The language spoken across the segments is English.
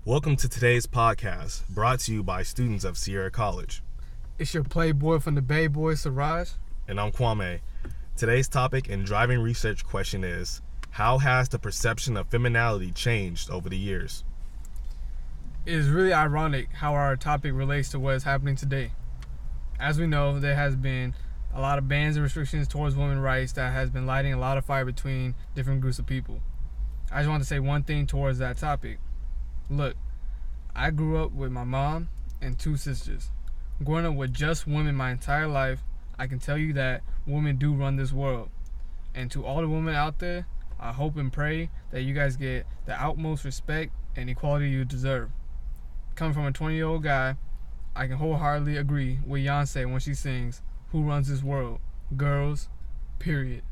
Welcome to today's podcast, brought to you by students of Sierra College. It's your playboy from the Bay Boy, Siraj. And I'm Kwame. Today's topic and driving research question is, how has the perception of femininity changed over the years? It is really ironic how our topic relates to what is happening today. As we know, there has been a lot of bans and restrictions towards women's rights that has been lighting a lot of fire between different groups of people. I just want to say one thing towards that topic. Look, I grew up with my mom and two sisters. Growing up with just women my entire life, I can tell you that women do run this world. And to all the women out there, I hope and pray that you guys get the utmost respect and equality you deserve. Coming from a 20-year-old guy, I can wholeheartedly agree with Beyonce when she sings, "Who runs this world? Girls, period."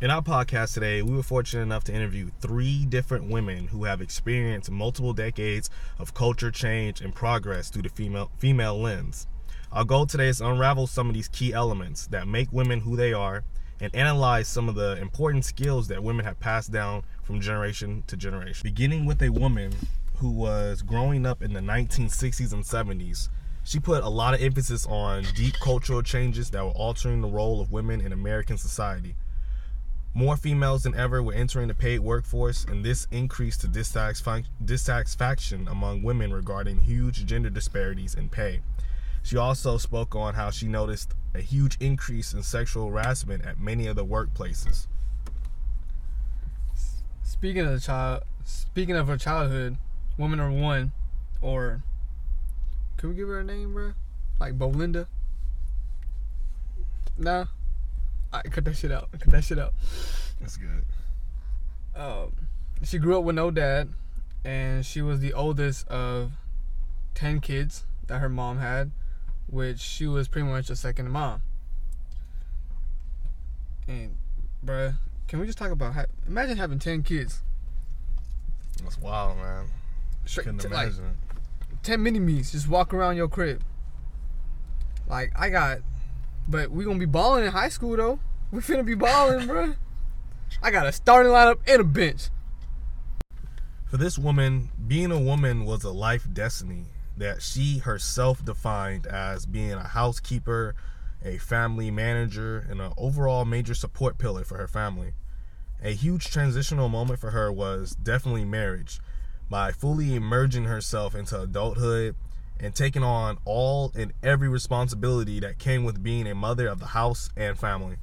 In our podcast today, we were fortunate enough to interview 3 different women who have experienced multiple decades of culture change and progress through the female lens. Our goal today is to unravel some of these key elements that make women who they are and analyze some of the important skills that women have passed down from generation to generation. Beginning with a woman who was growing up in the 1960s and 70s, she put a lot of emphasis on deep cultural changes that were altering the role of women in American society. More females than ever were entering the paid workforce, and this increased to dissatisfaction among women regarding huge gender disparities in pay. She also spoke on how she noticed a huge increase in sexual harassment at many of the workplaces. Speaking of her childhood, woman number 1, or can we give her a name, bro? Like Belinda? Nah. Alright, cut that shit out. That's good. She grew up with no dad, and she was the oldest of 10 kids that her mom had, which she was pretty much a second mom. And, bruh, can we just talk about imagine having 10 kids? That's wild, man. Couldn't imagine it. 10 mini-me's just walk around your crib. But we gonna be balling in high school, though. We finna be balling, bruh. I got a starting lineup and a bench. For this woman, being a woman was a life destiny that she herself defined as being a housekeeper, a family manager, and an overall major support pillar for her family. A huge transitional moment for her was definitely marriage, by fully emerging herself into adulthood and taking on all and every responsibility that came with being a mother of the house and family.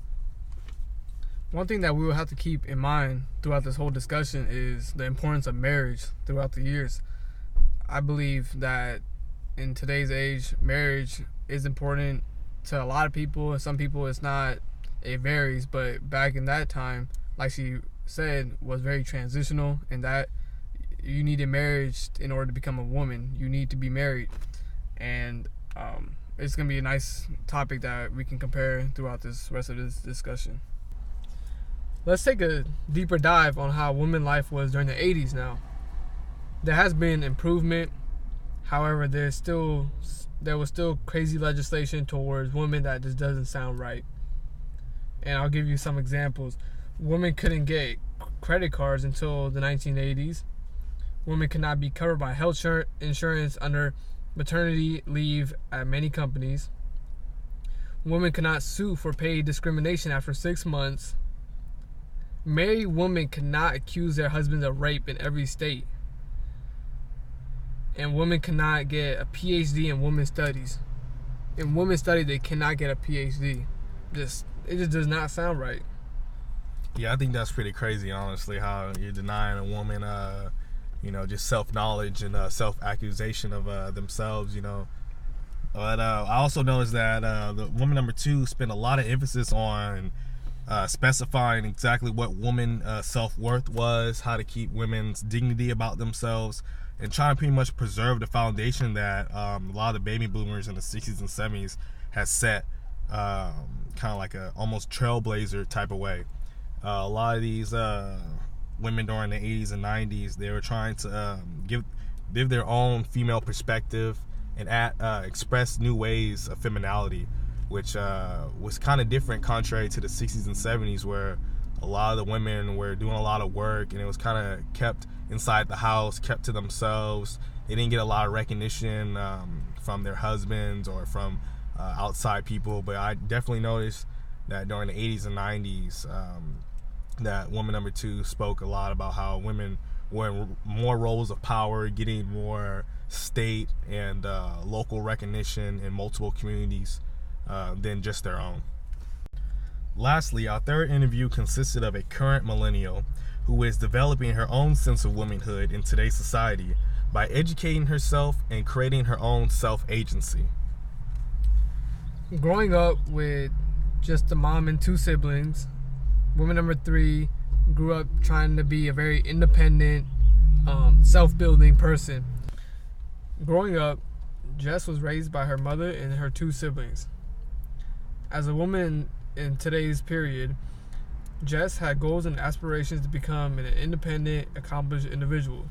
One thing that we will have to keep in mind throughout this whole discussion is the importance of marriage throughout the years. I believe that in today's age, marriage is important to a lot of people, and some people it's not. It varies, but back in that time, like she said, was very transitional, and that you needed marriage in order to become a woman. You need to be married. And it's going to be a nice topic that we can compare throughout this rest of this discussion. Let's take a deeper dive on how women life was during the 80s now. There has been improvement. However, there was still crazy legislation towards women that just doesn't sound right. And I'll give you some examples. Women couldn't get credit cards until the 1980s. Women could not be covered by health insurance under maternity leave at many companies. Women could not sue for paid discrimination after 6 months. Married women could not accuse their husbands of rape in every state. And women cannot get a PhD in women's studies. In women's studies, they cannot get a PhD. It just does not sound right. Yeah, I think that's pretty crazy, honestly, how you're denying a woman just self-knowledge and self-accusation of themselves, But I also noticed that the woman number 2 spent a lot of emphasis on specifying exactly what woman self-worth was, how to keep women's dignity about themselves, and trying to pretty much preserve the foundation that a lot of the baby boomers in the 60s and 70s has set, kind of like a almost trailblazer type of way. A lot of these women during the 80s and 90s, they were trying to give their own female perspective and express new ways of femininity, which was kind of different contrary to the 60s and 70s, where a lot of the women were doing a lot of work, and it was kind of kept inside the house, kept to themselves. They didn't get a lot of recognition from their husbands or from outside people. But I definitely noticed that during the 80s and 90s, that woman number 2 spoke a lot about how women were in more roles of power, getting more state and local recognition in multiple communities than just their own. Lastly, our third interview consisted of a current millennial who is developing her own sense of womanhood in today's society by educating herself and creating her own self-agency. Growing up with just a mom and 2 siblings, woman number 3 grew up trying to be a very independent, self-building person. Growing up, Jess was raised by her mother and her 2 siblings. As a woman in today's period, Jess had goals and aspirations to become an independent, accomplished individual.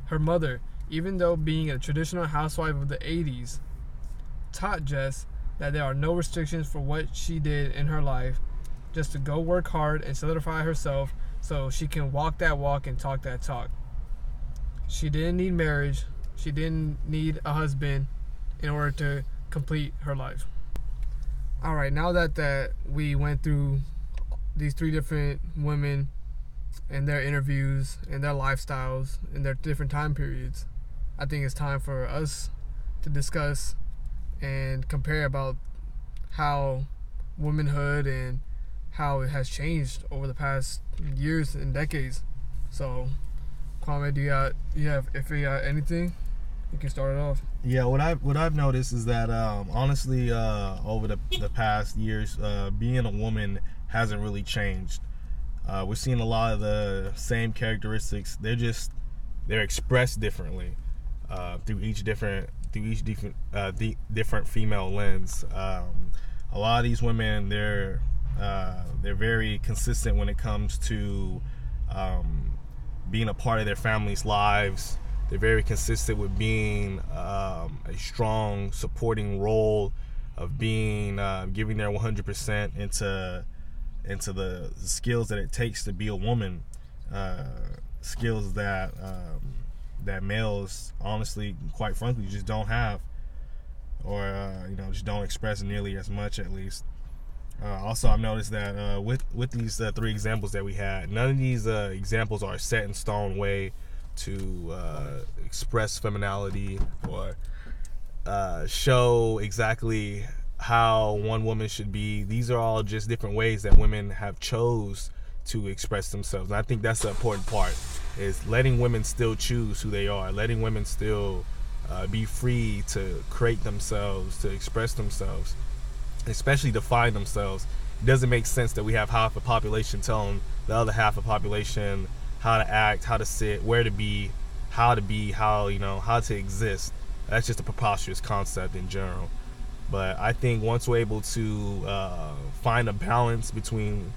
Her mother, even though being a traditional housewife of the 80s, taught Jess that there are no restrictions for what she did in her life, just to go work hard and solidify herself so she can walk that walk and talk that talk. She didn't need marriage. She didn't need a husband in order to complete her life. All right, now that we went through these 3 different women and their interviews and their lifestyles and their different time periods, I think it's time for us to discuss and compare about how womanhood and how it has changed over the past years and decades. So, Kwame, do you have anything? You can start it off. Yeah, what I've noticed is that honestly, over the past years, being a woman hasn't really changed. We're seeing a lot of the same characteristics. They're expressed differently through each different female lens. A lot of these women, they're very consistent when it comes to being a part of their family's lives. They're very consistent with being a strong supporting role, of being giving their 100% into the skills that it takes to be a woman, skills that males, honestly, quite frankly, just don't have, or just don't express nearly as much, at least. Also, I've noticed that with these 3 examples that we had, none of these examples are a set in stone way to express femininity or show exactly how one woman should be. These are all just different ways that women have chose to express themselves. And I think that's the important part, is letting women still choose who they are, letting women still be free to create themselves, to express themselves, especially define themselves. It doesn't make sense that we have half the population telling the other half of the population how to act, how to sit, where to be, how to exist. That's just a preposterous concept in general. But I think once we're able to find a balance between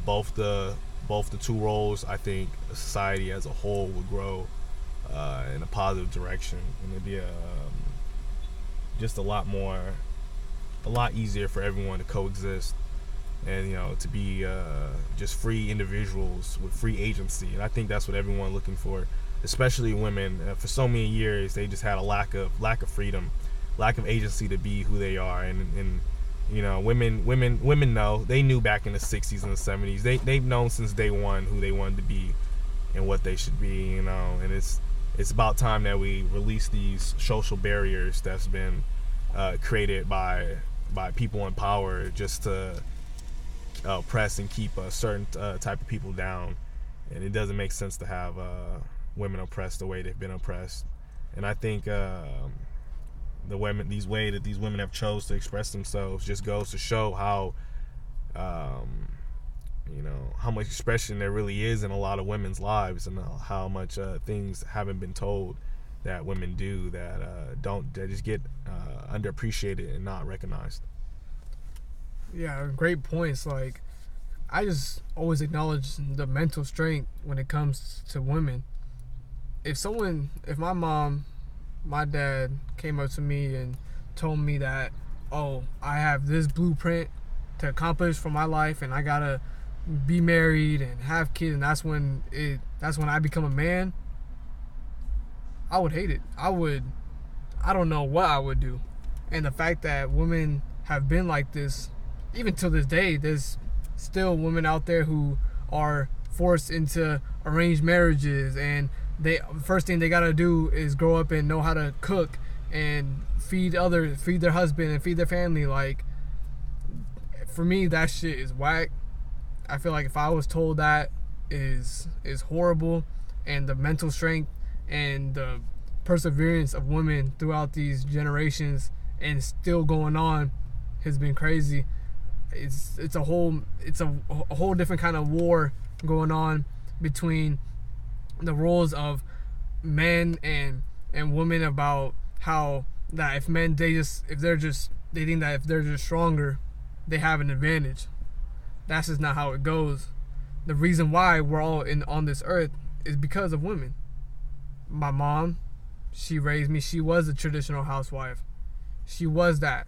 both the 2 roles, I think society as a whole would grow in a positive direction, and it'd be just a lot easier for everyone to coexist, and to be just free individuals with free agency. And I think that's what everyone's looking for, especially women. For so many years, they just had a lack of freedom, lack of agency to be who they are. And women know. They knew back in the 60s and the 70s. They've known since day one who they wanted to be and what they should be. And it's about time that we release these social barriers that's been created by people in power, just to oppress and keep a certain type of people down. And it doesn't make sense to have women oppressed the way they've been oppressed. And I think these ways that these women have chose to express themselves just goes to show how much expression there really is in a lot of women's lives, and how much things haven't been told that women do that just get underappreciated and not recognized. Yeah, great points. Like, I just always acknowledge the mental strength when it comes to women. If my mom, my dad came up to me and told me that, oh, I have this blueprint to accomplish for my life, and I gotta be married and have kids, and that's when I become a man, I would hate it. I don't know what I would do. And the fact that women have been like this, even till this day, there's still women out there who are forced into arranged marriages, and they first thing they gotta do is grow up and know how to cook and feed their husband and feed their family. Like, for me, that shit is whack. I feel like if I was told that is horrible, and the mental strength and the perseverance of women throughout these generations and still going on has been crazy. It's a whole different kind of war going on between the roles of men and women, about how that if men they think that if they're just stronger, they have an advantage. That's just not how it goes. The reason why we're all on this earth is because of women. My mom, she raised me. She was a traditional housewife. She was that.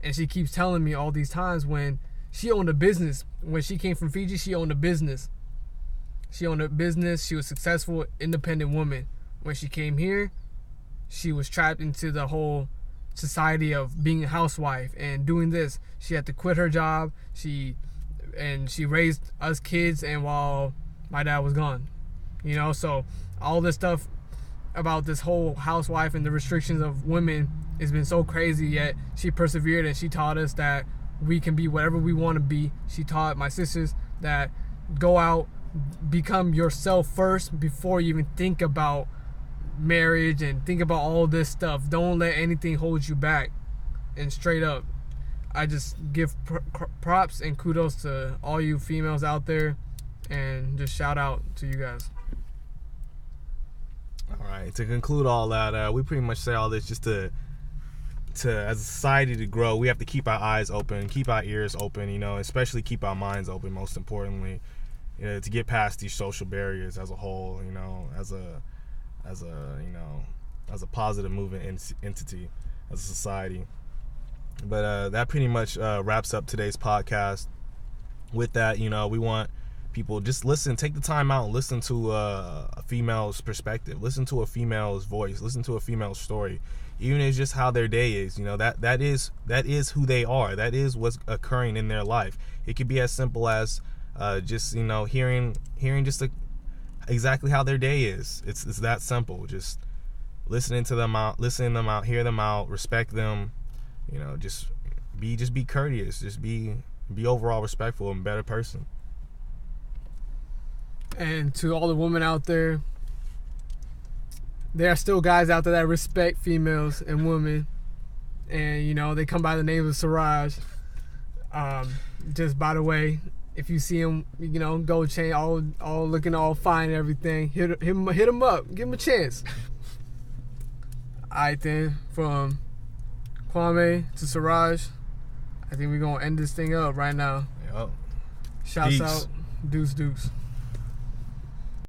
And she keeps telling me all these times, when she owned a business. When she came from Fiji, she owned a business. She owned a business. She was successful, independent woman. When she came here, she was trapped into the whole society of being a housewife and doing this. She had to quit her job. She raised us kids, and while my dad was gone, so all this stuff about this whole housewife and the restrictions of women has been so crazy, yet she persevered, and she taught us that we can be whatever we want to be. She taught my sisters that go out, become yourself first before you even think about marriage and think about all this stuff. Don't let anything hold you back. And straight up, I just give props and kudos to all you females out there, and just shout out to you guys. All right, to conclude all that, we pretty much say all this just to as a society to grow. We have to keep our eyes open, keep our ears open, especially keep our minds open, most importantly, to get past these social barriers as a whole, as a positive moving entity, as a society. But that pretty much wraps up today's podcast. With that, we want people, just listen, take the time out and listen to a female's perspective, listen to a female's voice, listen to a female's story, even if it's just how their day is. That is who they are. That is what's occurring in their life. It could be as simple as just hearing just exactly how their day is. It's that simple. Just listening to them out, hear them out, respect them. Just be courteous. Just be overall respectful and a better person. And to all the women out there, there are still guys out there that respect females and women, and they come by the name of Siraj. Just by the way, if you see him, gold chain, all looking all fine and everything, hit him up, give him a chance. Alright then, from Kwame to Siraj, I think we're gonna end this thing up right now. Yep. Shouts Peace. out, deuce.